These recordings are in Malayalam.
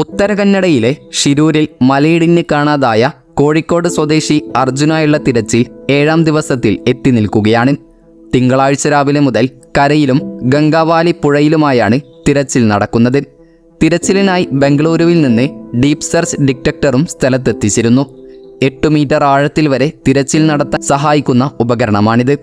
ഉത്തര കന്നഡയിലെ ഷിരൂരിൽ മലയിടിഞ്ഞ് കാണാതായ കോഴിക്കോട് സ്വദേശി അർജുനായുള്ള തിരച്ചിൽ 7ാം ദിവസത്തിൽ എത്തി നിൽക്കുകയാണ്. തിങ്കളാഴ്ച രാവിലെ മുതൽ കരയിലും ഗംഗാവാലി പുഴയിലുമായാണ് തിരച്ചിൽ നടക്കുന്നത്. തിരച്ചിലിനായി ബംഗളൂരുവിൽ നിന്ന് ഡീപ് സെർച്ച് ഡിറ്റക്ടറും സ്ഥലത്തെത്തിച്ചിരുന്നു. 8 മീറ്റർ ആഴത്തിൽ വരെ തിരച്ചിൽ നടത്താൻ സഹായിക്കുന്ന ഉപകരണമാണിത്.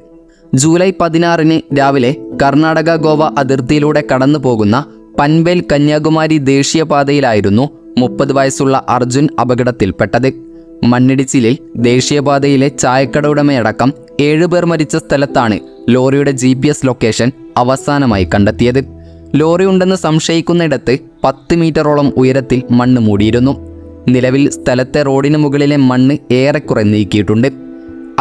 ജൂലൈ 16 രാവിലെ കർണാടക ഗോവ അതിർത്തിയിലൂടെ കടന്നു പോകുന്ന പൻവേൽ കന്യാകുമാരി ദേശീയപാതയിലായിരുന്നു 30 വയസ്സുള്ള അർജുൻ അപകടത്തിൽപ്പെട്ടത്. മണ്ണിടിച്ചിലിൽ ദേശീയപാതയിലെ ചായക്കട ഉടമയടക്കം 7 പേർ മരിച്ച സ്ഥലത്താണ് ലോറിയുടെ GPS ലൊക്കേഷൻ അവസാനമായി കണ്ടെത്തിയത്. ലോറി ഉണ്ടെന്ന് സംശയിക്കുന്നിടത്ത് 10 മീറ്ററോളം ഉയരത്തിൽ മണ്ണ് മൂടിയിരുന്നു. നിലവിൽ സ്ഥലത്തെ റോഡിന് മുകളിലെ മണ്ണ് ഏറെക്കുറെ നീക്കിയിട്ടുണ്ട്.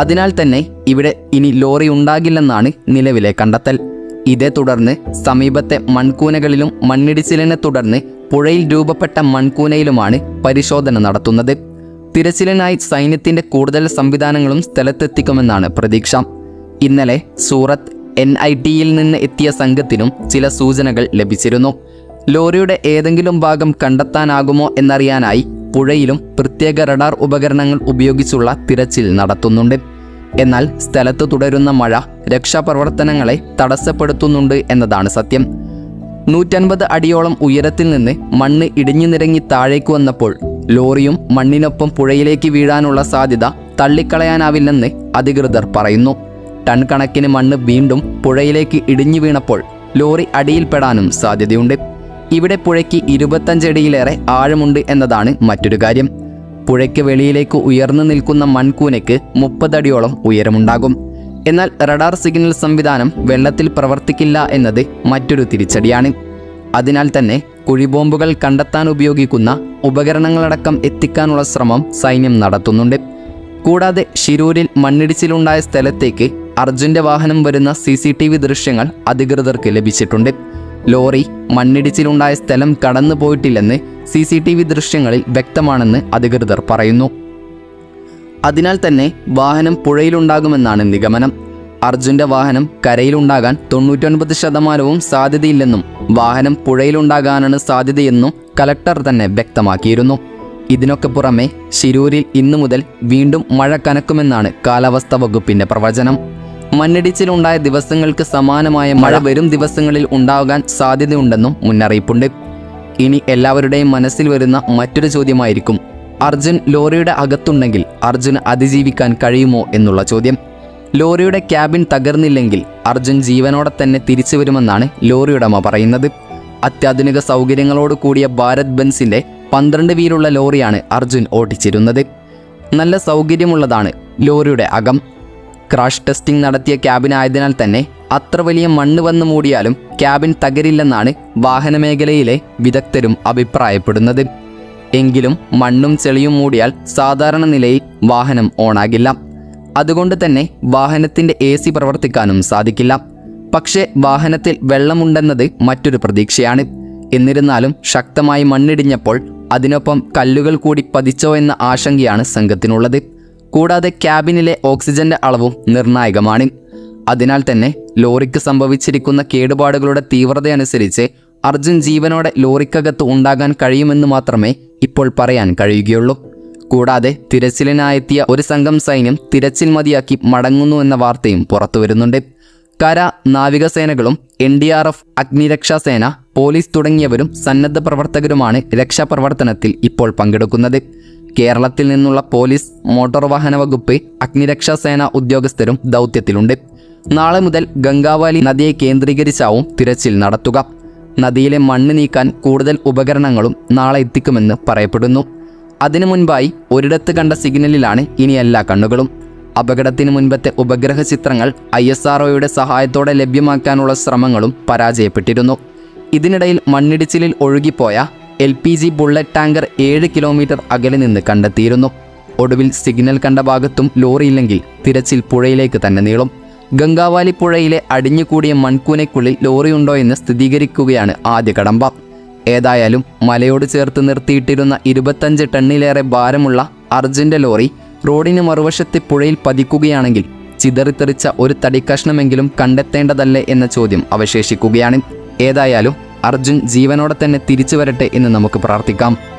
അതിനാൽ തന്നെ ഇവിടെ ഇനി ലോറി ഉണ്ടാകില്ലെന്നാണ് നിലവിലെ കണ്ടെത്തൽ. ഇതേ തുടർന്ന് സമീപത്തെ മൺകൂനകളിലും മണ്ണിടിച്ചിലിനെ തുടർന്ന് പുഴയിൽ രൂപപ്പെട്ട മൺകൂനയിലുമാണ് പരിശോധന നടത്തുന്നത്. തിരച്ചിലിനായി സൈന്യത്തിന്റെ കൂടുതൽ സംവിധാനങ്ങളും സ്ഥലത്തെത്തിക്കുമെന്നാണ് പ്രതീക്ഷ. ഇന്നലെ സൂറത്ത് NITയിൽ നിന്ന് എത്തിയ സംഘത്തിനും ചില സൂചനകൾ ലഭിച്ചിരുന്നു. ലോറിയുടെ ഏതെങ്കിലും ഭാഗം കണ്ടെത്താനാകുമോ എന്നറിയാനായി പുഴയിലും പ്രത്യേക റഡാർ ഉപകരണങ്ങൾ ഉപയോഗിച്ചുള്ള തിരച്ചിൽ നടത്തുന്നുണ്ട്. എന്നാൽ സ്ഥലത്ത് തുടരുന്ന മഴ രക്ഷാപ്രവർത്തനങ്ങളെ തടസ്സപ്പെടുത്തുന്നുണ്ട് എന്നതാണ് സത്യം. 150 അടിയോളം ഉയരത്തിൽ നിന്ന് മണ്ണ് ഇടിഞ്ഞു നിരങ്ങി താഴേക്ക് വന്നപ്പോൾ ലോറിയും മണ്ണിനൊപ്പം പുഴയിലേക്ക് വീഴാനുള്ള സാധ്യത തള്ളിക്കളയാനാവില്ലെന്ന് അധികൃതർ പറയുന്നു. ടൺ കണക്കിന് മണ്ണ് വീണ്ടും പുഴയിലേക്ക് ഇടിഞ്ഞു വീണപ്പോൾ ലോറി അടിയിൽപ്പെടാനും സാധ്യതയുണ്ട്. ഇവിടെ പുഴയ്ക്ക് 25 അടിയിലേറെ ആഴമുണ്ട് എന്നതാണ് മറ്റൊരു കാര്യം. പുഴയ്ക്ക് വെളിയിലേക്ക് ഉയർന്നു നിൽക്കുന്ന മൺകൂനയ്ക്ക് 30 അടിയോളം ഉയരമുണ്ടാകും. എന്നാൽ റഡാർ സിഗ്നൽ സംവിധാനം വെള്ളത്തിൽ പ്രവർത്തിക്കില്ല എന്നത് മറ്റൊരു തിരിച്ചടിയാണ്. അതിനാൽ തന്നെ കുഴിബോംബുകൾ കണ്ടെത്താൻ ഉപയോഗിക്കുന്ന ഉപകരണങ്ങളടക്കം എത്തിക്കാനുള്ള ശ്രമം സൈന്യം നടത്തുന്നുണ്ട്. കൂടാതെ ഷിരൂരിൽ മണ്ണിടിച്ചിലുണ്ടായ സ്ഥലത്തേക്ക് അർജുൻ്റെ വാഹനം വരുന്ന CCTV ദൃശ്യങ്ങൾ അധികൃതർക്ക് ലഭിച്ചിട്ടുണ്ട്. ലോറി മണ്ണിടിച്ചിലുണ്ടായ സ്ഥലം കടന്നു പോയിട്ടില്ലെന്ന് CCTV ദൃശ്യങ്ങളിൽ വ്യക്തമാണെന്ന് അധികൃതർ പറയുന്നു. അതിനാൽ തന്നെ വാഹനം പുഴയിലുണ്ടാകുമെന്നാണ് നിഗമനം. അർജുൻ്റെ വാഹനം കരയിലുണ്ടാകാൻ 99% സാധ്യതയില്ലെന്നും വാഹനം പുഴയിലുണ്ടാകാനാണ് സാധ്യതയെന്നും കലക്ടർ തന്നെ വ്യക്തമാക്കിയിരുന്നു. ഇതിനൊക്കെ പുറമെ ഷിരൂരിൽ ഇന്നു മുതൽ വീണ്ടും മഴ കനക്കുമെന്നാണ് കാലാവസ്ഥാ വകുപ്പിൻ്റെ പ്രവചനം. മണ്ണിടിച്ചിലുണ്ടായ ദിവസങ്ങൾക്ക് സമാനമായ മഴ വരും ദിവസങ്ങളിൽ ഉണ്ടാകാൻ സാധ്യതയുണ്ടെന്നും മുന്നറിയിപ്പുണ്ട്. ഇനി എല്ലാവരുടെയും മനസ്സിൽ വരുന്ന മറ്റൊരു ചോദ്യമായിരിക്കും, അർജുൻ ലോറിയുടെ അകത്തുണ്ടെങ്കിൽ അർജുന് അതിജീവിക്കാൻ കഴിയുമോ എന്നുള്ള ചോദ്യം. ലോറിയുടെ ക്യാബിൻ തകർന്നില്ലെങ്കിൽ അർജുൻ ജീവനോടെ തന്നെ തിരിച്ചു വരുമെന്നാണ് ലോറി ഉടമ പറയുന്നത്. അത്യാധുനിക സൗകര്യങ്ങളോട് കൂടിയ ഭാരത് ബെൻസിൻ്റെ 12 വീലുള്ള ലോറിയാണ് അർജുൻ ഓടിച്ചിരുന്നത്. നല്ല സൗകര്യമുള്ളതാണ് ലോറിയുടെ അകം. ക്രാഷ് ടെസ്റ്റിംഗ് നടത്തിയ ക്യാബിൻ ആയതിനാൽ തന്നെ അത്ര വലിയ മണ്ണ് വന്ന് മൂടിയാലും ക്യാബിൻ തകരില്ലെന്നാണ് വാഹനമേഖലയിലെ വിദഗ്ധരും അഭിപ്രായപ്പെടുന്നത്. എങ്കിലും മണ്ണും ചെളിയും മൂടിയാൽ സാധാരണ നിലയിൽ വാഹനം ഓണാകില്ല. അതുകൊണ്ട് തന്നെ വാഹനത്തിൻ്റെ AC പ്രവർത്തിക്കാനും സാധിക്കില്ല. പക്ഷേ വാഹനത്തിൽ വെള്ളമുണ്ടെന്നത് മറ്റൊരു പ്രതീക്ഷയാണ്. എന്നിരുന്നാലും ശക്തമായി മണ്ണിടിഞ്ഞപ്പോൾ അതിനൊപ്പം കല്ലുകൾ കൂടി പതിച്ചോ എന്ന ആശങ്കയാണ് സംഘത്തിനുള്ളത്. കൂടാതെ ക്യാബിനിലെ ഓക്സിജന്റെ അളവും നിർണായകമാണ്. അതിനാൽ തന്നെ ലോറിക്ക് സംഭവിച്ചിരിക്കുന്ന കേടുപാടുകളുടെ തീവ്രതയനുസരിച്ച് അർജുൻ ജീവനോടെ ലോറിക്കകത്ത് ഉണ്ടാകാൻ കഴിയുമെന്ന് മാത്രമേ ഇപ്പോൾ പറയാൻ കഴിയുകയുള്ളൂ. കൂടാതെ തിരച്ചിലിനായെത്തിയ ഒരു സംഘം സൈന്യം തിരച്ചിൽ മതിയാക്കി മടങ്ങുന്നു എന്ന വാർത്തയും പുറത്തുവരുന്നുണ്ട്. കര നാവികസേനകളും NDRF അഗ്നിരക്ഷാസേന പോലീസ് തുടങ്ങിയവരും സന്നദ്ധ പ്രവർത്തകരുമാണ് രക്ഷാപ്രവർത്തനത്തിൽ ഇപ്പോൾ പങ്കെടുക്കുന്നത്. കേരളത്തിൽ നിന്നുള്ള പോലീസ്, മോട്ടോർ വാഹന വകുപ്പ്, അഗ്നിരക്ഷാസേന ഉദ്യോഗസ്ഥരും ദൗത്യത്തിലുണ്ട്. നാളെ മുതൽ ഗംഗാവാലി നദിയെ കേന്ദ്രീകരിച്ചാവും തിരച്ചിൽ നടത്തുക. നദിയിലെ മണ്ണ് നീക്കാൻ കൂടുതൽ ഉപകരണങ്ങളും നാളെ എത്തിക്കുമെന്ന് പറയപ്പെടുന്നു. അതിനു മുൻപായി ഒരിടത്ത് കണ്ട സിഗ്നലിലാണ് ഇനി എല്ലാ കണ്ണുകളും. അപകടത്തിന് മുൻപത്തെ ഉപഗ്രഹ ചിത്രങ്ങൾ ISROയുടെ സഹായത്തോടെ ലഭ്യമാക്കാനുള്ള ശ്രമങ്ങളും പരാജയപ്പെട്ടിരുന്നു. ഇതിനിടയിൽ മണ്ണിടിച്ചിലിൽ ഒഴുകിപ്പോയ LPG ബുള്ളറ്റ് ടാങ്കർ 7 കിലോമീറ്റർ അകലെ നിന്ന് കണ്ടെത്തിയിരുന്നു. ഒടുവിൽ സിഗ്നൽ കണ്ട ഭാഗത്തും ലോറിയില്ലെങ്കിൽ തിരച്ചിൽ പുഴയിലേക്ക് തന്നെ നീളും. ഗംഗാവാലി പുഴയിലെ അടിഞ്ഞുകൂടിയ മൺകൂനയ്ക്കുള്ളിൽ ലോറിയുണ്ടോ എന്ന് സ്ഥിരീകരിക്കുകയാണ് ആദ്യ കടമ്പ. ഏതായാലും മലയോട് ചേർത്ത് നിർത്തിയിട്ടിരുന്ന 25 ടണ്ണിലേറെ ഭാരമുള്ള അർജുൻ്റെ ലോറി റോഡിന് മറുവശത്തെ പുഴയിൽ പതിക്കുകയാണെങ്കിൽ ചിതറിത്തെറിച്ച ഒരു തടിക്കഷ്ണമെങ്കിലും കണ്ടെത്തേണ്ടതല്ലേ എന്ന ചോദ്യം അവശേഷിക്കുകയാണ്. ഏതായാലും അർജുൻ ജീവനോടെ തന്നെ തിരിച്ചു വരട്ടെ എന്ന് നമുക്ക് പ്രാർത്ഥിക്കാം.